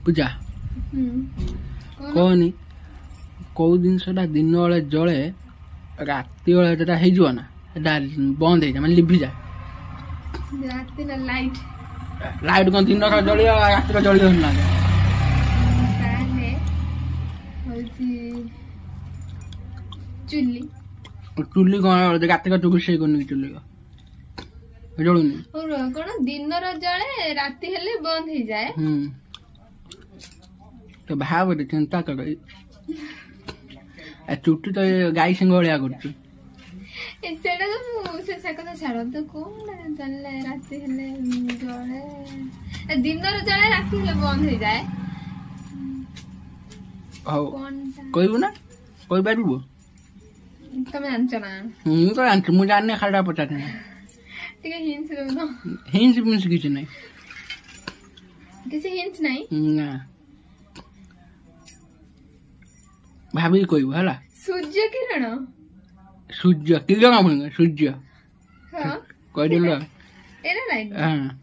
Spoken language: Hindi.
पूजा कहनी कौ जिनसा दिन बेले जले राति बेले जो ना बंद हो जाए लिभि जाए लाइट कौन दिन जल रात जल ना चुल्ली चुल्ली कौन रात का रोषे करनी चुल्ली जलुनी कौन दिन जले राति हेले बंद हो जाए तो भाव चिंता कर चुट्टी तो गाई सिंह भाया कर कथा छाड़ तो कौन जले राति हेले जले दिन जले राति हेले बंद हो जाए कहबू ना कही पार तुम जानच ना तो जानती मुझे जाने खाड़ा पचार हिंस मिंस किसी नहीं किसी हिंस नहीं ना भाभी कहबू है सूर्य किरण सूर्य किरण सूर्य हाँ कह दिल एरा राइट हाँ